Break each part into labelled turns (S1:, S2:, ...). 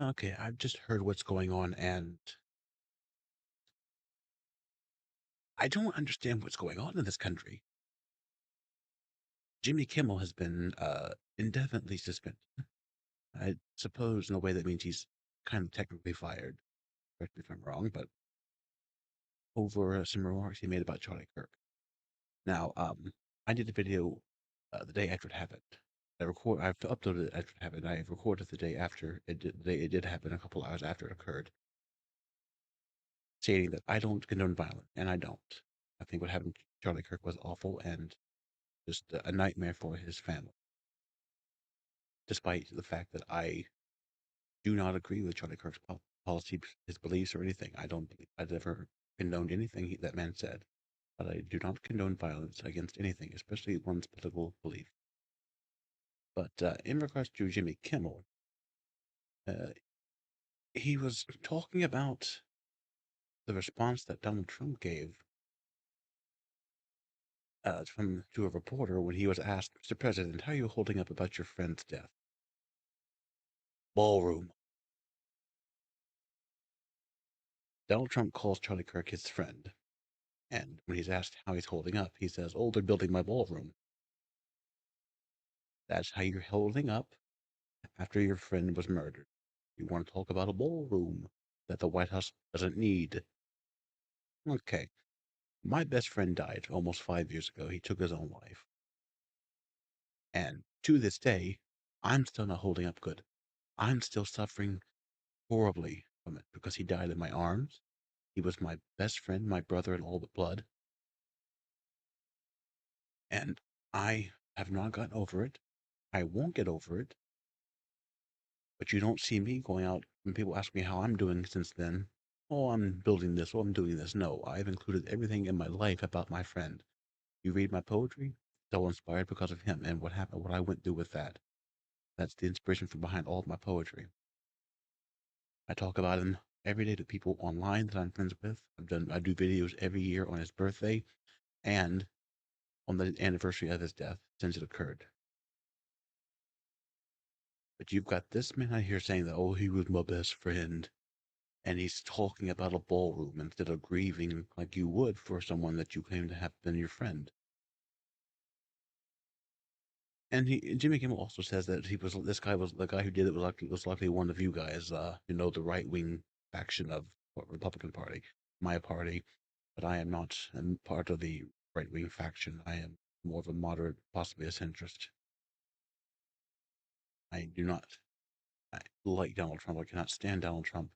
S1: Okay, I've just heard what's going on, and I don't understand what's going on in this country. Jimmy Kimmel has been indefinitely suspended. I suppose in a way that means he's kind of technically fired. Correct me if I'm wrong, but over some remarks he made about Charlie Kirk. Now, I did a video the day after it happened. I've uploaded it after it happened. I recorded the day after the day it did happen, a couple hours after it occurred, stating that I don't condone violence, and I don't. I think what happened to Charlie Kirk was awful and just a nightmare for his family. Despite the fact that I do not agree with Charlie Kirk's policy, his beliefs, or anything, I don't believe I've ever condoned anything that man said. But I do not condone violence against anything, especially one's political belief. But in regards to Jimmy Kimmel, uh, he was talking about the response that Donald Trump gave to a reporter when he was asked, "Mr. President, how are you holding up about your friend's death?" Ballroom. Donald Trump calls Charlie Kirk his friend, and when he's asked how he's holding up, he says, "Oh, they're building my ballroom." That's how you're holding up after your friend was murdered. You want to talk about a ballroom that the White House doesn't need. Okay. My best friend died almost 5 years ago. He took his own life. And to this day, I'm still not holding up good. I'm still suffering horribly from it because he died in my arms. He was my best friend, my brother in all but blood. And I have not gotten over it. I won't get over it. But you don't see me going out when people ask me how I'm doing since then. Oh, I'm building this. Oh, I'm doing this. No, I've included everything in my life about my friend. You read my poetry, so inspired because of him and what happened, what I went through with that. That's the inspiration from behind all of my poetry. I talk about him every day to people online that I'm friends with. I do videos every year on his birthday and on the anniversary of his death since it occurred. But you've got this man out here saying that, oh, he was my best friend. And he's talking about a ballroom instead of grieving like you would for someone that you claim to have been your friend. And Jimmy Kimmel also says that this guy was the guy who did it was likely one of you guys, the right wing faction of the Republican Party, my party, but I am not part of the right wing faction. I am more of a moderate, possibly a centrist. I do not like Donald Trump. I cannot stand Donald Trump.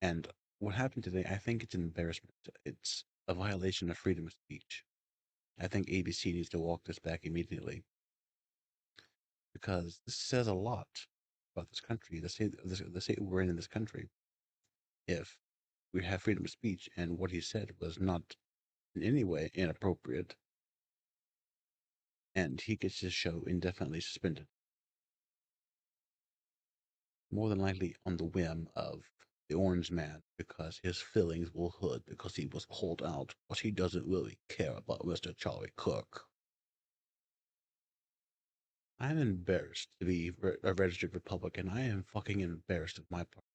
S1: And what happened today, I think it's an embarrassment. It's a violation of freedom of speech. I think ABC needs to walk this back immediately because this says a lot about this country, the state we're in this country. If we have freedom of speech and what he said was not in any way inappropriate, and he gets his show indefinitely suspended, more than likely on the whim of the orange man because his feelings will hurt because he was called out, but he doesn't really care about Mr. Charlie Kirk. I'm embarrassed to be a registered Republican. I am fucking embarrassed of my part,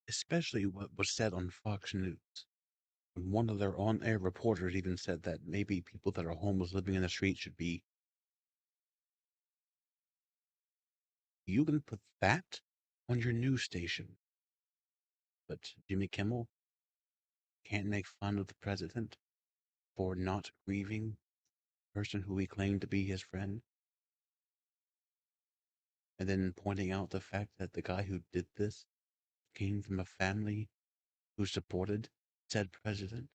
S1: especially what was said on Fox News. One of their on-air reporters even said that maybe people that are homeless living in the street should be. You can put that on your news station, but Jimmy Kimmel can't make fun of the president for not grieving the person who he claimed to be his friend, and then pointing out the fact that the guy who did this came from a family who supported said president.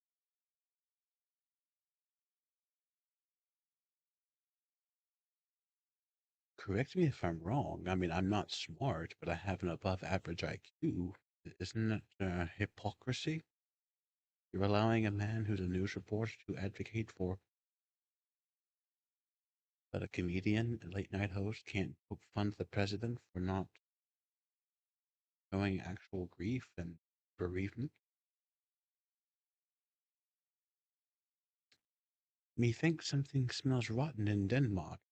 S1: Correct me if I'm wrong. I mean, I'm not smart, but I have an above average IQ. Isn't it hypocrisy? You're allowing a man who's a news reporter to advocate for, but a comedian, a late night host, can't poke fun at the president for not showing actual grief and bereavement. Methinks something smells rotten in Denmark.